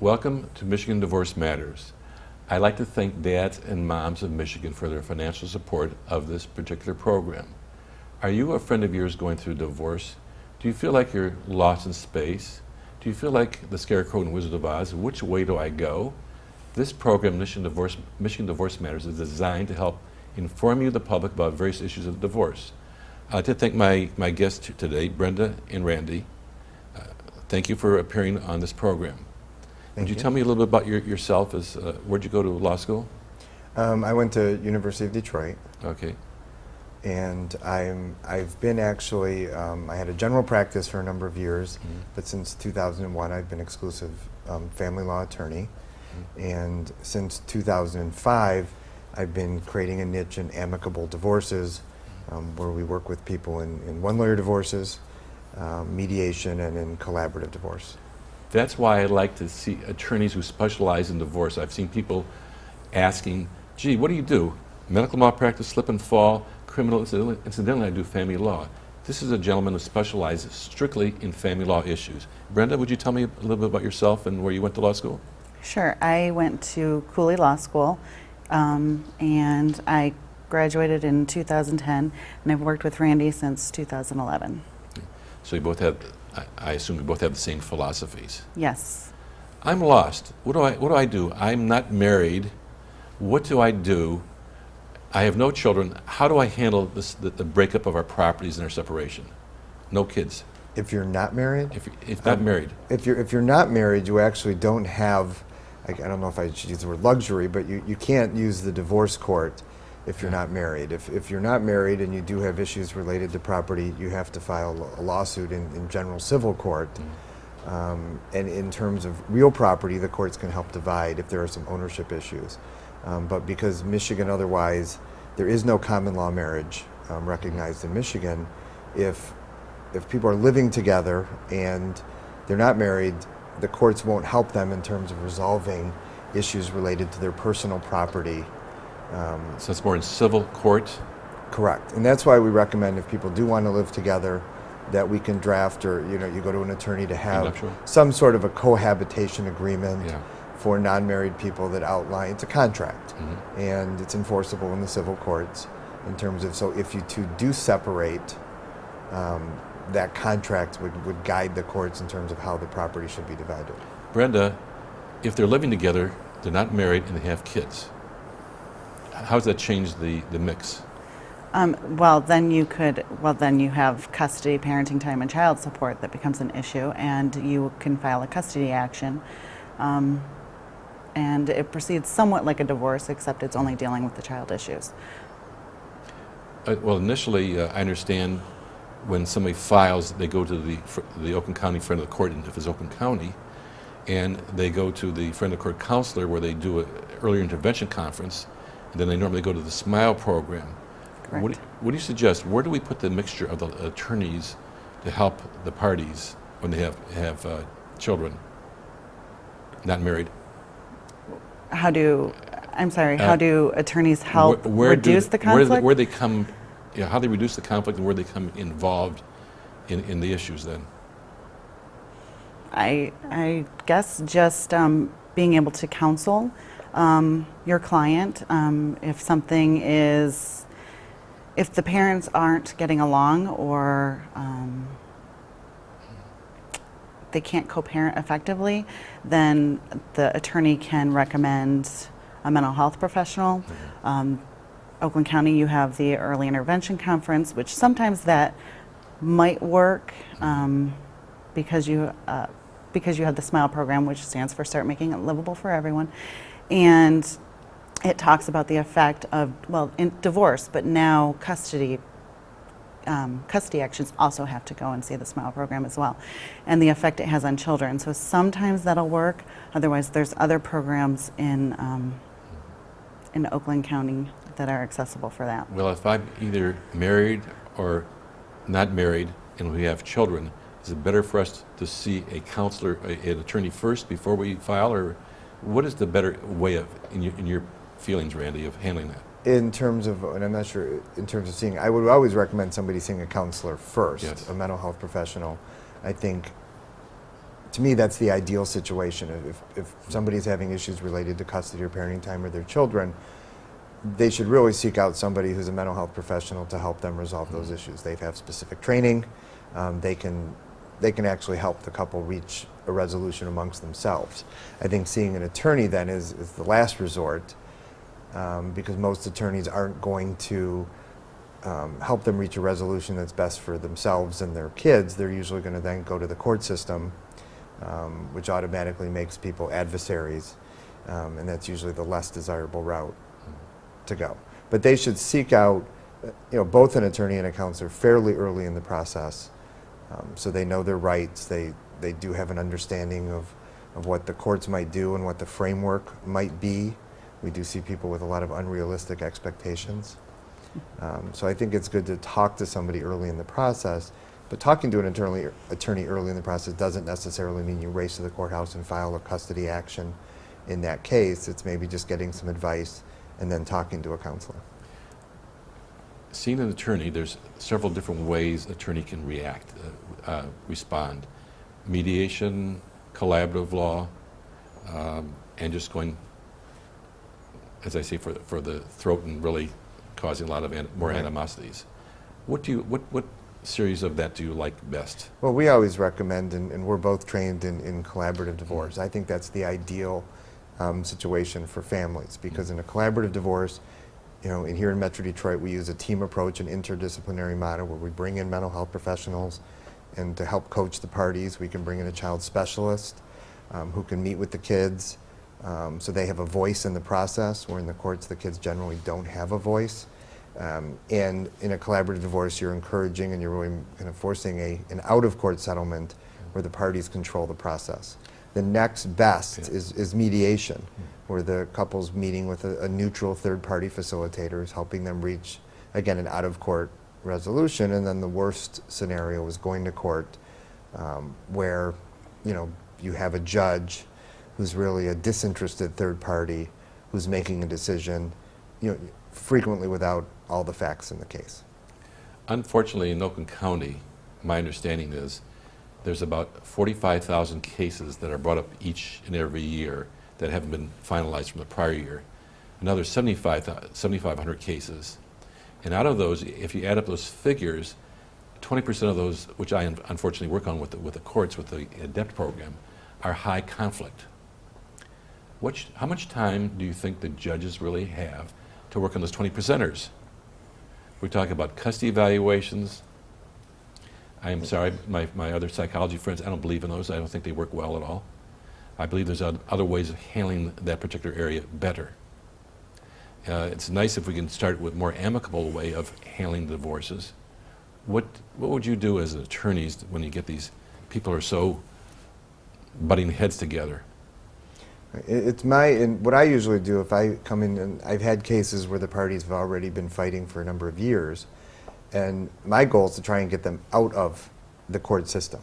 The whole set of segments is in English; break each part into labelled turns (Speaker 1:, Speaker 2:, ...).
Speaker 1: Welcome to Michigan Divorce Matters. I'd like to thank dads and moms of Michigan for their financial support of this particular program. Are you a friend of yours going through divorce? Do you feel like you're lost in space? Do you feel like the Scarecrow and Wizard of Oz? Which way do I go? This program, Michigan Divorce Matters, is designed to help inform you, the public, about various issues of divorce. I'd like to thank my guests today, Brenda and Randy. Thank you for appearing on this program. Would you tell me a little bit about yourself? Where'd you go to law school?
Speaker 2: I went to University of Detroit.
Speaker 1: Okay.
Speaker 2: And I've been actually, I had a general practice for a number of years, but since 2001 I've been exclusive family law attorney. And since 2005 I've been creating a niche in amicable divorces, where we work with people in one-lawyer divorces, mediation, and in collaborative divorce.
Speaker 1: That's why I like to see attorneys who specialize in divorce. I've seen people asking, gee, what do you do? Medical malpractice, slip and fall, criminal, incidentally I do family law. This is a gentleman who specializes strictly in family law issues. Brenda, would you tell me a little bit about yourself and where you went to law school?
Speaker 3: Sure. I went to Cooley Law School, and I graduated in 2010, and I've worked with Randy since 2011.
Speaker 1: So you both have, I assume you both have the same philosophies.
Speaker 3: Yes.
Speaker 1: I'm lost. What do I do? I'm not married. What do I do? I have no children. How do I handle the breakup of our properties and our separation? No kids.
Speaker 2: If you're not married?
Speaker 1: If not married.
Speaker 2: If you're not married, you actually don't have, I don't know if I should use the word luxury, but you can't use the divorce court if you're not married. If you're not married and you do have issues related to property, you have to file a lawsuit in general civil court. And in terms of real property, the courts can help divide if there are some ownership issues. But because Michigan otherwise, there is no common law marriage recognized in Michigan, if people are living together and they're not married, the courts won't help them in terms of resolving issues related to their personal property.
Speaker 1: So it's more in civil court?
Speaker 2: Correct. And that's why we recommend, if people do want to live together, that we can draft, or you go to an attorney to have some sort of a cohabitation agreement for non-married people that outline, it's a contract, and it's enforceable in the civil courts in terms of, so if you two do separate, that contract would guide the courts in terms of how the property should be divided.
Speaker 1: Brenda, if they're living together, they're not married, and they have kids, how does that change the mix?
Speaker 3: Well, then you have custody, parenting time, and child support that becomes an issue, and you can file a custody action. And it proceeds somewhat like a divorce, except it's only dealing with the child issues.
Speaker 1: Well, initially, I understand when somebody files, they go to the Oakland County friend of the court, if it's Oakland County, and they go to the friend of the court counselor where they do an earlier intervention conference, and then they normally go to the SMILE program.
Speaker 3: Correct.
Speaker 1: What do you suggest? Where do we put the mixture of the attorneys to help the parties when they have children, not married?
Speaker 3: How do attorneys help reduce the conflict?
Speaker 1: Where they come, how they reduce the conflict and where they come involved in the issues then?
Speaker 3: I guess just being able to counsel your client if the parents aren't getting along, or they can't co-parent effectively, then the attorney can recommend a mental health professional. Oakland County, you have the Early Intervention Conference, which sometimes that might work because you have the SMILE program, which stands for Start Making It Livable for Everyone. And it talks about the effect of, in divorce, but now custody actions also have to go and see the SMILE program as well, and the effect it has on children. So sometimes that'll work. Otherwise, there's other programs in Oakland County that are accessible for that.
Speaker 1: Well, if I'm either married or not married and we have children, is it better for us to see a counselor, an attorney first before we file, or what is the better way of, in your feelings, Randy, of handling that?
Speaker 2: In terms of, and I'm not sure, in terms of seeing, I would always recommend somebody seeing a counselor first,
Speaker 1: Yes.
Speaker 2: a mental health professional. I think to me, that's the ideal situation. If somebody's having issues related to custody or parenting time of their children, they should really seek out somebody who's a mental health professional to help them resolve those issues. They have specific training. They can actually help the couple reach a resolution amongst themselves. I think seeing an attorney then is the last resort, because most attorneys aren't going to help them reach a resolution that's best for themselves and their kids. They're usually going to then go to the court system, which automatically makes people adversaries, and that's usually the less desirable route to go. But they should seek out, both an attorney and a counselor fairly early in the process, so they know their rights. They do have an understanding of what the courts might do and what the framework might be. We do see people with a lot of unrealistic expectations. So I think it's good to talk to somebody early in the process, but talking to an attorney early in the process doesn't necessarily mean you race to the courthouse and file a custody action in that case. It's maybe just getting some advice and then talking to a counselor.
Speaker 1: Seeing an attorney, there's several different ways an attorney can respond. Mediation, collaborative law, and just going, as I say, for the throat and really causing a lot of more
Speaker 2: Right.
Speaker 1: animosities. What series of that do you like best?
Speaker 2: Well, we always recommend, and we're both trained in collaborative divorce. I think that's the ideal situation for families, because in a collaborative divorce, and here in Metro Detroit, we use a team approach, an interdisciplinary model where we bring in mental health professionals, and to help coach the parties, we can bring in a child specialist who can meet with the kids, so they have a voice in the process, where in the courts, the kids generally don't have a voice. And in a collaborative divorce, you're encouraging and you're really kind of forcing an out-of-court settlement where the parties control the process. The next best is mediation, where the couple's meeting with a neutral third-party facilitator is helping them reach, again, an out-of-court resolution. And then the worst scenario is going to court, where you have a judge who's really a disinterested third party who's making a decision, frequently without all the facts in the case.
Speaker 1: Unfortunately, in Oakland County, my understanding is there's about 45,000 cases that are brought up each and every year that haven't been finalized from the prior year. Another 7,500 cases. And out of those, if you add up those figures, 20% of those, which I unfortunately work on with the courts, with the ADEPT program, are high conflict. How much time do you think the judges really have to work on those 20%ers? We talk about custody evaluations. I'm sorry, my other psychology friends, I don't believe in those. I don't think they work well at all. I believe there's other ways of handling that particular area better. It's nice if we can start with a more amicable way of handling divorces. What would you do as attorneys when you get these people who are so butting heads together?
Speaker 2: And what I usually do if I come in, and I've had cases where the parties have already been fighting for a number of years, and my goal is to try and get them out of the court system.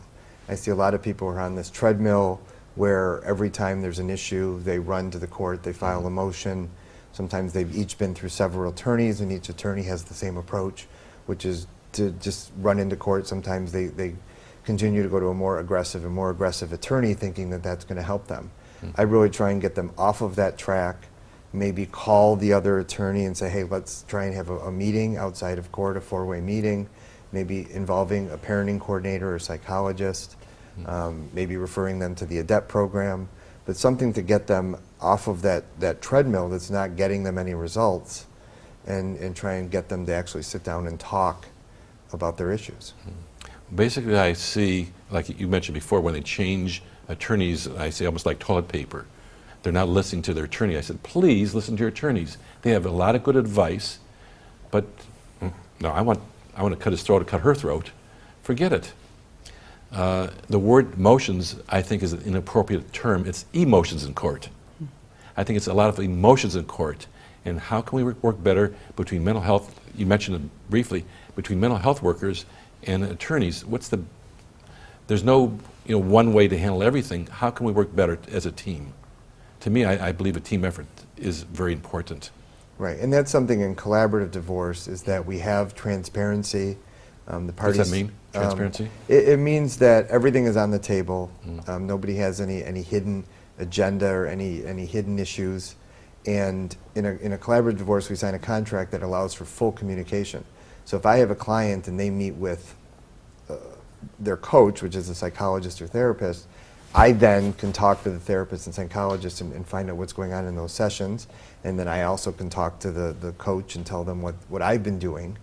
Speaker 2: I see a lot of people who are on this treadmill where every time there's an issue, they run to the court, they file a motion. Sometimes they've each been through several attorneys, and each attorney has the same approach, which is to just run into court. Sometimes they continue to go to a more aggressive attorney, thinking that that's going to help them. I really try and get them off of that track, maybe call the other attorney and say, hey, let's try and have a meeting outside of court, a four-way meeting, maybe involving a parenting coordinator or psychologist, maybe referring them to the ADEPT program, but something to get them off of that treadmill that's not getting them any results, and try and get them to actually sit down and talk about their issues.
Speaker 1: Basically, I see, like you mentioned before, when they change attorneys, I say almost like toilet paper. They're not listening to their attorney. I said, please listen to your attorneys. They have a lot of good advice, but no, I want to cut his throat or cut her throat. Forget it. The word motions, I think, is an inappropriate term. It's emotions in court. I think it's a lot of emotions in court. And how can we work better between mental health, you mentioned it briefly, between mental health workers and attorneys? There's no one way to handle everything. How can we work better as a team? To me, I believe a team effort is very important.
Speaker 2: Right, and that's something in collaborative divorce, is that we have transparency. The
Speaker 1: What
Speaker 2: parties,
Speaker 1: does that mean, transparency?
Speaker 2: It means that everything is on the table. Nobody has any hidden agenda or any hidden issues. And in a collaborative divorce, we sign a contract that allows for full communication. So if I have a client and they meet with their coach, which is a psychologist or therapist, I then can talk to the therapist and psychologist and find out what's going on in those sessions. And then I also can talk to the coach and tell them what I've been doing,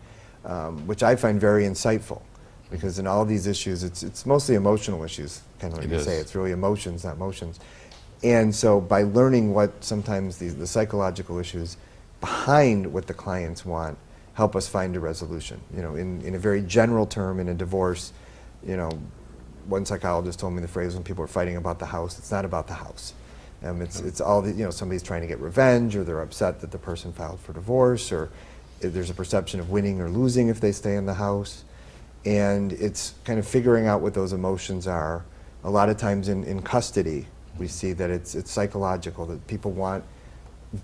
Speaker 2: which I find very insightful. Because in all these issues, it's mostly emotional issues, kind of like you say. It's really emotions, not motions. And so by learning what sometimes the psychological issues behind what the clients want help us find a resolution. You know, in a very general term, in a divorce, you know, one psychologist told me the phrase when people are fighting about the house, it's not about the house. It's all the, you know, somebody's trying to get revenge, or they're upset that the person filed for divorce, or there's a perception of winning or losing if they stay in the house. And it's kind of figuring out what those emotions are. A lot of times in custody, we see that it's psychological, that people want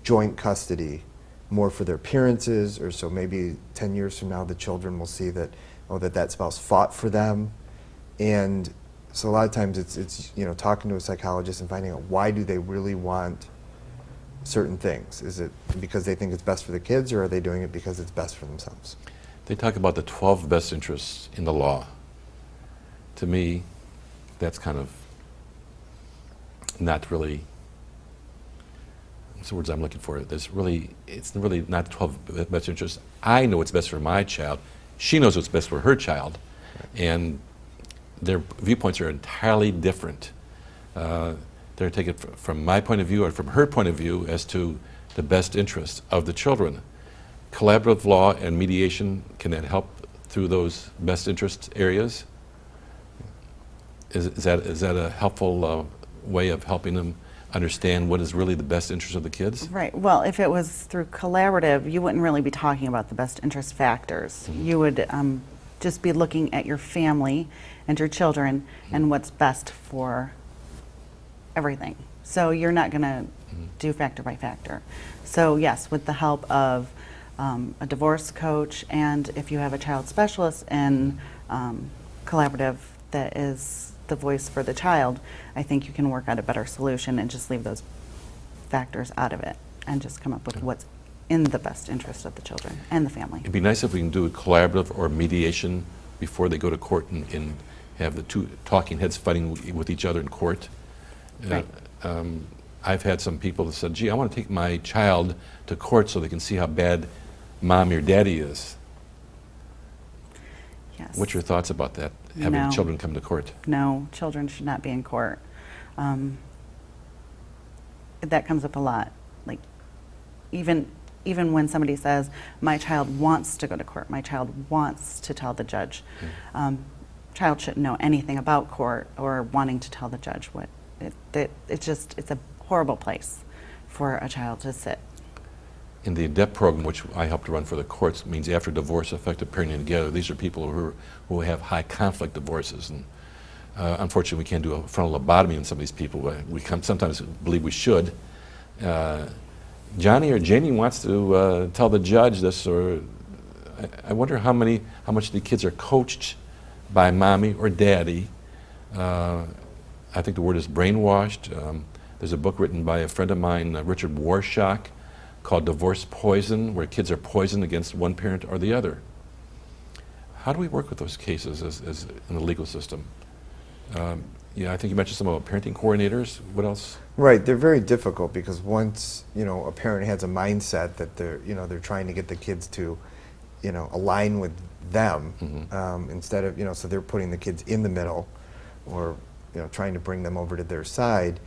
Speaker 2: joint custody more for their appearances, or so maybe 10 years from now the children will see that, oh, that spouse fought for them. And so a lot of times it's you know, talking to a psychologist and finding out why do they really want certain things. Is it because they think it's best for the kids, or are they doing it because it's best for themselves?
Speaker 1: They talk about the 12 best interests in the law. To me, that's kind of not really, what's the words I'm looking for? It's really not 12 best interests. I know what's best for my child. She knows what's best for her child. And their viewpoints are entirely different. They're taking it from my point of view or from her point of view as to the best interest of the children. Collaborative law and mediation, can that help through those best interest areas? Is that a helpful way of helping them understand what is really the best interest of the kids?
Speaker 3: Right. Well, if it was through collaborative, you wouldn't really be talking about the best interest factors. You would just be looking at your family and your children and what's best for everything. So you're not going to do factor by factor. So yes, with the help of a divorce coach, and if you have a child specialist in collaborative that is the voice for the child, I think you can work out a better solution and just leave those factors out of it and just come up with what's in the best interest of the children and the family.
Speaker 1: It'd be nice if we can do a collaborative or mediation before they go to court and have the two talking heads fighting with each other in court.
Speaker 3: Right.
Speaker 1: I've had some people that said, gee, I want to take my child to court so they can see how bad mommy or daddy is.
Speaker 3: Yes.
Speaker 1: What's your thoughts about that, having
Speaker 3: No.
Speaker 1: children come to court?
Speaker 3: No, children should not be in court. That comes up a lot. Like, even when somebody says, my child wants to go to court, my child wants to tell the judge, child shouldn't know anything about court or wanting to tell the judge what. It's a horrible place for a child to sit.
Speaker 1: In the ADEPT program, which I helped to run for the courts, means after divorce, effective parenting together. These are people who have high conflict divorces, and unfortunately, we can't do a frontal lobotomy on some of these people. We sometimes believe we should. Johnny or Janie wants to tell the judge this, or I wonder how much the kids are coached by mommy or daddy. I think the word is brainwashed. There's a book written by a friend of mine, Richard Warshak, called Divorce Poison, where kids are poisoned against one parent or the other. How do we work with those cases as in the legal system? Yeah, I think you mentioned some about parenting coordinators. What else?
Speaker 2: Right, they're very difficult because once a parent has a mindset that they're trying to get the kids to align with them, instead of so they're putting the kids in the middle, or trying to bring them over to their side.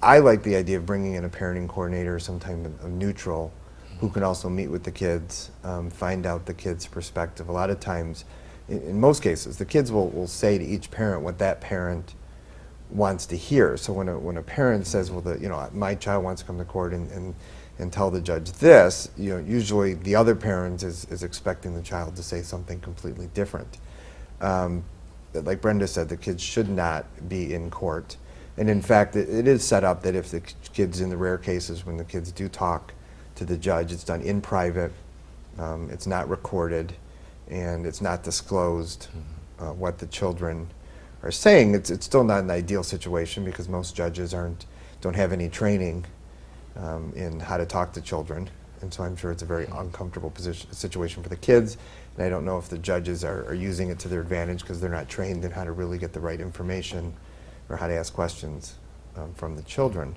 Speaker 2: I like the idea of bringing in a parenting coordinator, some type of neutral, who can also meet with the kids, find out the kids' perspective. A lot of times, in most cases, the kids will say to each parent what that parent wants to hear. So when a parent says, well, my child wants to come to court and tell the judge this, usually the other parent is expecting the child to say something completely different. Like Brenda said, the kids should not be in court. And in fact, it is set up that if the kids, in the rare cases when the kids do talk to the judge, it's done in private, it's not recorded, and it's not disclosed what the children are saying, it's still not an ideal situation because most judges don't have any training in how to talk to children, and so I'm sure it's a very uncomfortable situation for the kids, and I don't know if the judges are using it to their advantage because they're not trained in how to really get the right information or how to ask questions from the children.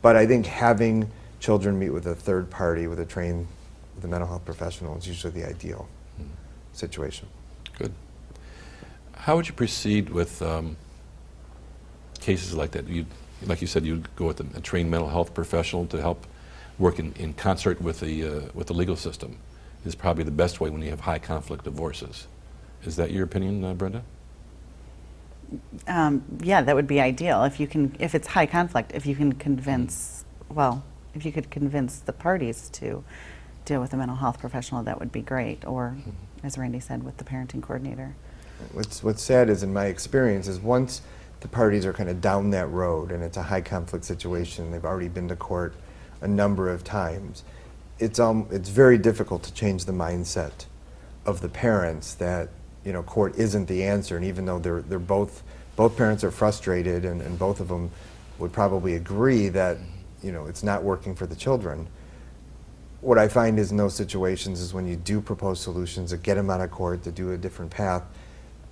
Speaker 2: But I think having children meet with a third party, with a mental health professional, is usually the ideal situation.
Speaker 1: Good. How would you proceed with cases like that? Like you said, you'd go with a trained mental health professional to help work in concert with the legal system. Is probably the best way when you have high conflict divorces. Is that your opinion, Brenda?
Speaker 3: Yeah, that would be ideal if it's high conflict. If you can convince, if you could convince the parties to deal with a mental health professional, that would be great. Or, as Randy said, with the parenting coordinator.
Speaker 2: What's sad is, in my experience, is once the parties are kind of down that road and it's a high conflict situation, they've already been to court a number of times, it's very difficult to change the mindset of the parents that court isn't the answer. And even though they're both parents are frustrated and both of them would probably agree that it's not working for the children, what I find is in those situations is when you do propose solutions that get them out of court to do a different path,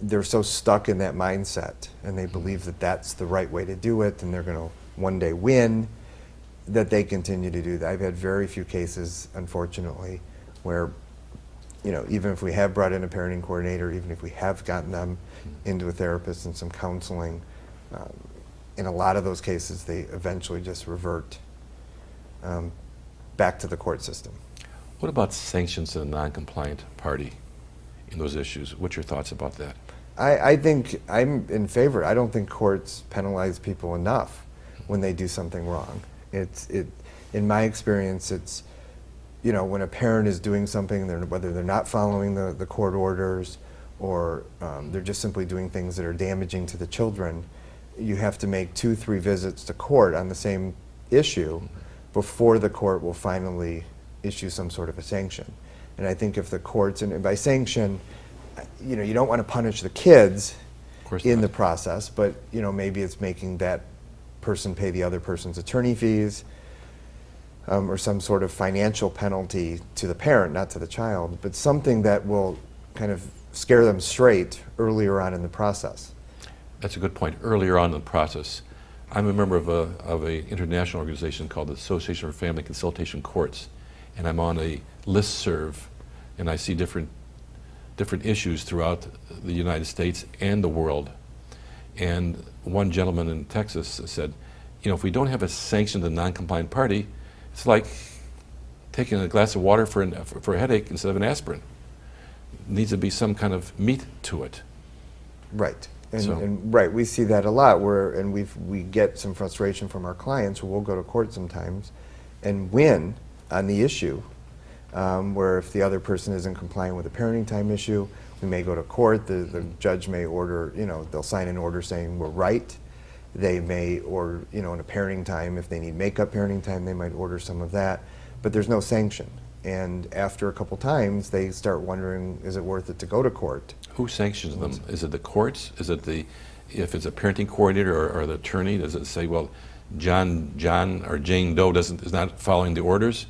Speaker 2: they're so stuck in that mindset and they believe that that's the right way to do it and they're going to one day win, that they continue to do that. I've had very few cases, unfortunately, where even if we have brought in a parenting coordinator, even if we have gotten them into a therapist and some counseling, in a lot of those cases they eventually just revert back to the court system.
Speaker 1: What about sanctions to the non-compliant party in those issues? What's your thoughts about that?
Speaker 2: I think I'm in favor. I don't think courts penalize people enough when they do something wrong. In my experience, it's when a parent is doing something, whether they're not following the court orders or they're just simply doing things that are damaging to the children, you have to make 2-3 visits to court on the same issue before the court will finally issue some sort of a sanction. And I think if the courts, and by sanction, you don't want to punish the kids in the process, but maybe it's making that person pay the other person's attorney fees, or some sort of financial penalty to the parent, not to the child, but something that will kind of scare them straight earlier on in the process.
Speaker 1: That's a good point. Earlier on in the process, I'm a member of a international organization called the Association for Family Consultation Courts, and I'm on a listserv, and I see different issues throughout the United States and the world. And one gentleman in Texas said, if we don't have a sanction to the non-compliant party, it's like taking a glass of water for a headache instead of an aspirin. It needs to be some kind of meat to it.
Speaker 2: Right. And right, we see that a lot we get some frustration from our clients who will go to court sometimes and win on the issue, where if the other person isn't complying with a parenting time issue, we may go to court, the judge may order, they'll sign an order saying we're right. They may order, in a parenting time, if they need makeup parenting time, they might order some of that, but there's no sanction. And after a couple times, they start wondering, is it worth it to go to court?
Speaker 1: Who sanctions them? Is it the courts? Is it if it's a parenting coordinator or the attorney, does it say, well, John or Jane Doe is not following the orders?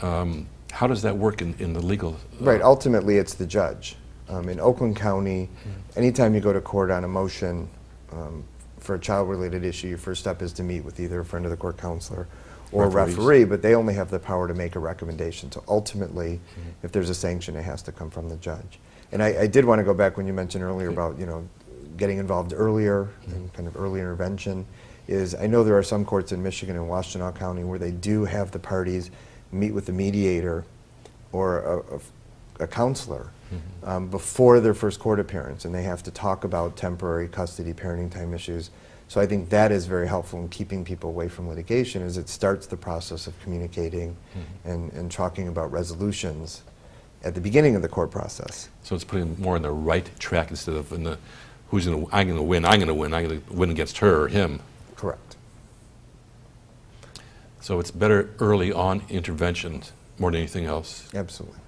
Speaker 1: How does that work in the legal?
Speaker 2: Right, ultimately it's the judge. In Oakland County, anytime you go to court on a motion for a child-related issue, your first step is to meet with either a friend of the court counselor or a referee, but they only have the power to make a recommendation. So ultimately, if there's a sanction, it has to come from the judge. And I did want to go back when you mentioned earlier about getting involved earlier and kind of early intervention. I know there are some courts in Michigan and Washtenaw County where they do have the parties meet with the mediator or a counselor before their first court appearance, and they have to talk about temporary custody parenting time issues. So I think that is very helpful in keeping people away from litigation, as it starts the process of communicating and talking about resolutions at the beginning of the court process.
Speaker 1: So it's putting more on the right track instead of in the I'm going to win, I'm going to win against her or him.
Speaker 2: Correct.
Speaker 1: So it's better early on intervention more than anything else.
Speaker 2: Absolutely.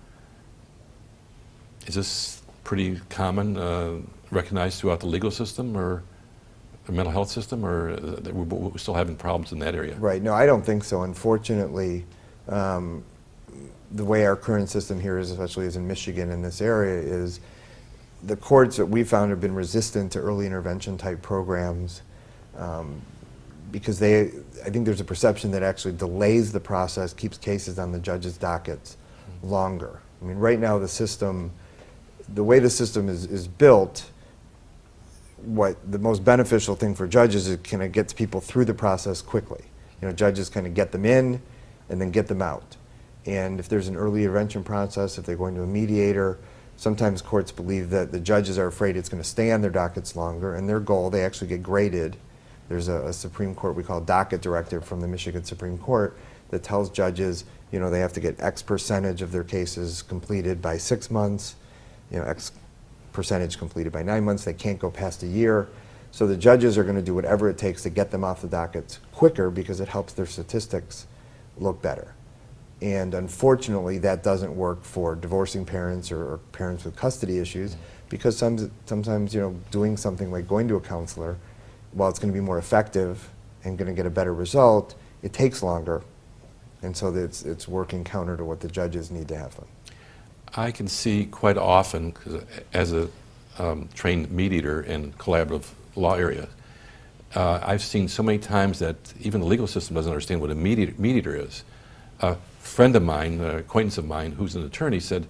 Speaker 1: Is this pretty common, recognized throughout the legal system or the mental health system, or we're still having problems in that area?
Speaker 2: Right. No, I don't think so. Unfortunately, the way our current system here is, especially as in Michigan in this area, is the courts that we found have been resistant to early intervention type programs because I think there's a perception that actually delays the process, keeps cases on the judge's dockets longer. I mean, right now the way the system is built, what the most beneficial thing for judges is it kind of gets people through the process quickly. You know, judges kind of get them in and then get them out. And if there's an early intervention process, if they're going to a mediator, sometimes courts believe that the judges are afraid it's going to stay on their dockets longer, and their goal, they actually get graded. There's a Supreme Court, we call docket directive from the Michigan Supreme Court, that tells judges, you know, they have to get X percentage of their cases completed by 6 months, you know, X percentage completed by 9 months. They can't go past a year. So the judges are going to do whatever it takes to get them off the dockets quicker because it helps their statistics look better. And unfortunately, that doesn't work for divorcing parents or parents with custody issues because sometimes, you know, doing something like going to a counselor, while it's going to be more effective and going to get a better result, it takes longer. And so it's working counter to what the judges need to have done.
Speaker 1: I can see quite often, 'cause as a trained mediator in collaborative law area, I've seen so many times that even the legal system doesn't understand what a mediator is. A friend of mine, an acquaintance of mine, who's an attorney, said,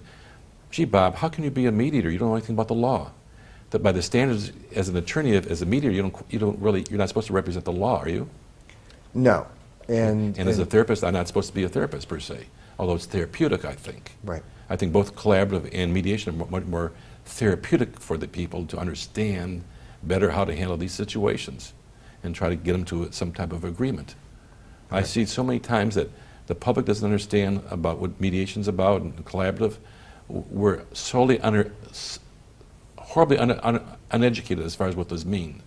Speaker 1: "Gee, Bob, how can you be a mediator? You don't know anything about the law." That by the standards as an attorney, as a mediator, you're not supposed to represent the law, are you?
Speaker 2: No.
Speaker 1: And as a therapist, I'm not supposed to be a therapist per se, although it's therapeutic, I think.
Speaker 2: Right.
Speaker 1: I think both collaborative and mediation are much more therapeutic for the people to understand better how to handle these situations and try to get them to some type of agreement.
Speaker 2: Right.
Speaker 1: I see so many times that the public doesn't understand about what mediation's about and collaborative. We're horribly uneducated as far as what those mean,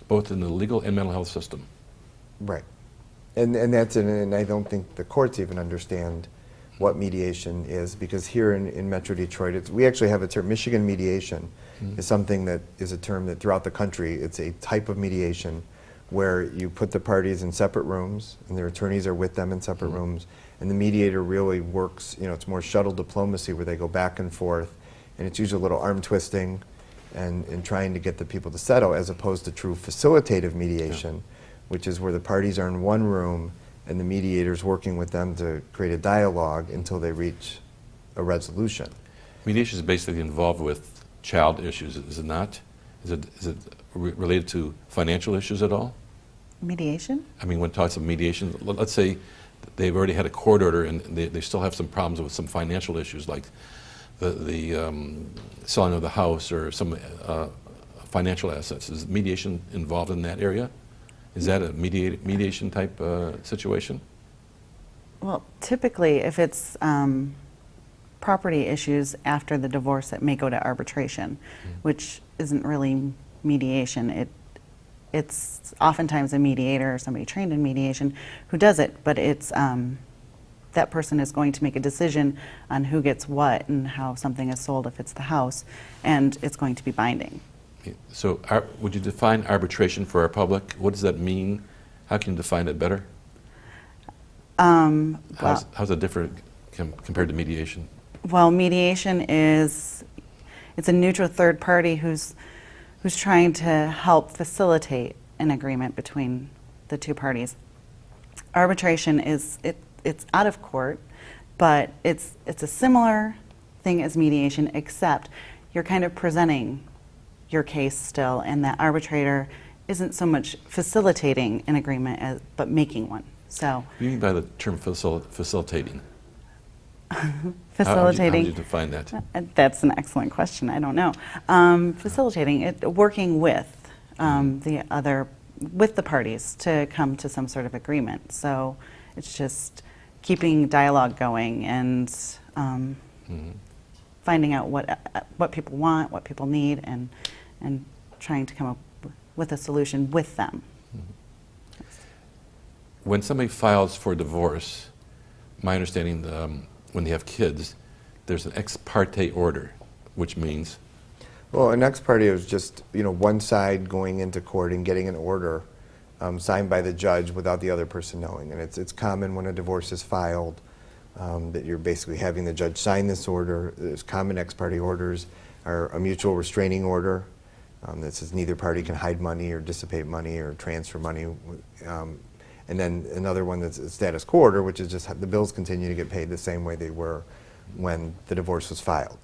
Speaker 1: both in the legal and mental health system.
Speaker 2: Right. And I don't think the courts even understand what mediation is, because here in Metro Detroit, we actually have a term, Michigan mediation is something that is a term that throughout the country, it's a type of mediation where you put the parties in separate rooms and their attorneys are with them in separate rooms, and the mediator really works, you know, it's more shuttle diplomacy where they go back and forth, and it's usually a little arm twisting and trying to get the people to settle, as opposed to true facilitative mediation, which is where the parties are in one room and the mediator's working with them to create a dialogue until they reach a resolution.
Speaker 1: Mediation is basically involved with child issues, is it not? Is it related to financial issues at all?
Speaker 3: Mediation?
Speaker 1: I mean, when talks of mediation, let's say they've already had a court order and they still have some problems with some financial issues, like the selling of the house or some financial assets. Is mediation involved in that area? Is that a mediation type situation?
Speaker 3: Well, typically, if it's property issues after the divorce, it may go to arbitration, which isn't really mediation. It's oftentimes a mediator or somebody trained in mediation who does it, but it's that person is going to make a decision on who gets what and how something is sold if it's the house, and it's going to be binding.
Speaker 1: So would you define arbitration for our public? What does that mean? How can you define it better? How's it different compared to mediation?
Speaker 3: Well, mediation it's a neutral third party who's trying to help facilitate an agreement between the two parties. Arbitration it's out of court, but it's a similar thing as mediation, except you're kind of presenting your case still, and that arbitrator isn't so much facilitating an agreement but making one. So,
Speaker 1: What do you mean by the term facilitating?
Speaker 3: Facilitating.
Speaker 1: How would you define that?
Speaker 3: That's an excellent question. I don't know. Facilitating it, working with with the parties to come to some sort of agreement. So it's just keeping dialogue going and finding out what people want, what people need, and trying to come up with a solution with them.
Speaker 1: When somebody files for divorce, my understanding, when they have kids, there's an ex parte order, which means
Speaker 2: Well, an ex parte is just, one side going into court and getting an order signed by the judge without the other person knowing. And it's common when a divorce is filed that you're basically having the judge sign this order. There's common ex parte orders are a mutual restraining order that says neither party can hide money or dissipate money or transfer money. And then another one that's a status quo order, which is just the bills continue to get paid the same way they were when the divorce was filed.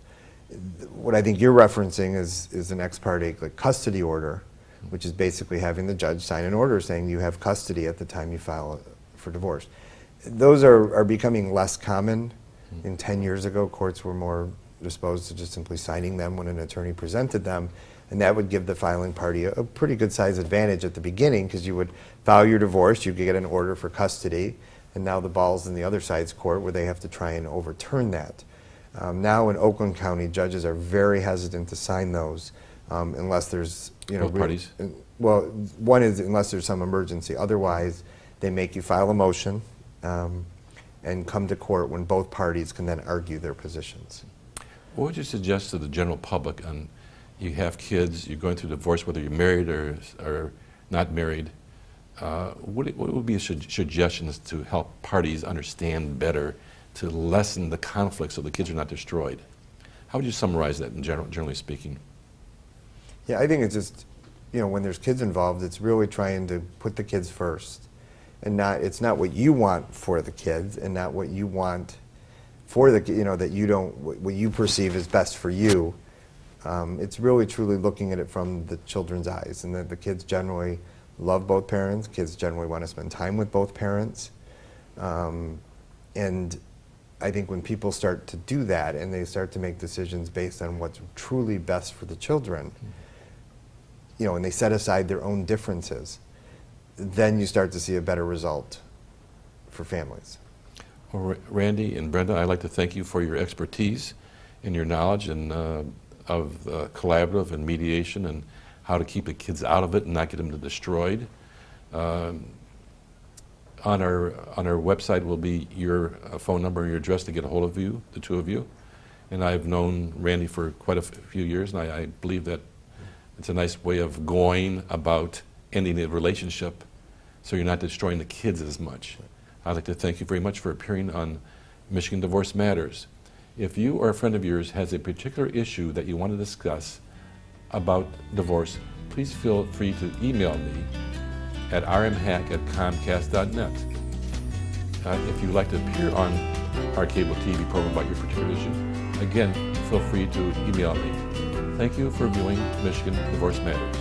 Speaker 2: What I think you're referencing is an ex parte like custody order, which is basically having the judge sign an order saying you have custody at the time you file for divorce. Those are becoming less common. In 10 years ago, courts were more disposed to just simply signing them when an attorney presented them, and that would give the filing party a pretty good size advantage at the beginning, because you would file your divorce, you could get an order for custody, and now the ball's in the other side's court where they have to try and overturn that. Now in Oakland County, judges are very hesitant to sign those unless there's,
Speaker 1: Both parties?
Speaker 2: Well, one is unless there's some emergency. Otherwise, they make you file a motion and come to court when both parties can then argue their positions.
Speaker 1: What would you suggest to the general public on, you have kids, you're going through divorce, whether you're married or not married, what would be suggestions to help parties understand better, to lessen the conflict so the kids are not destroyed? How would you summarize that in generally speaking?
Speaker 2: Yeah, I think it's just, when there's kids involved, it's really trying to put the kids first. And it's not what you want for the kids and not what you want for the, that you don't, what you perceive as best for you. It's really truly looking at it from the children's eyes, and that the kids generally love both parents. Kids generally want to spend time with both parents. And I think when people start to do that and they start to make decisions based on what's truly best for the children, and they set aside their own differences, then you start to see a better result for families.
Speaker 1: Well, Randy and Brenda, I'd like to thank you for your expertise and your knowledge and of collaborative and mediation and how to keep the kids out of it and not get them destroyed. On our website will be your phone number and your address to get a hold of you, the two of you. And I've known Randy for quite a few years, and I believe that it's a nice way of going about ending the relationship so you're not destroying the kids as much. I'd like to thank you very much for appearing on Michigan Divorce Matters. If you or a friend of yours has a particular issue that you want to discuss about divorce, please feel free to email me at rmhack@comcast.net. If you'd like to appear on our cable TV program about your particular issue, again, feel free to email me. Thank you for viewing Michigan Divorce Matters.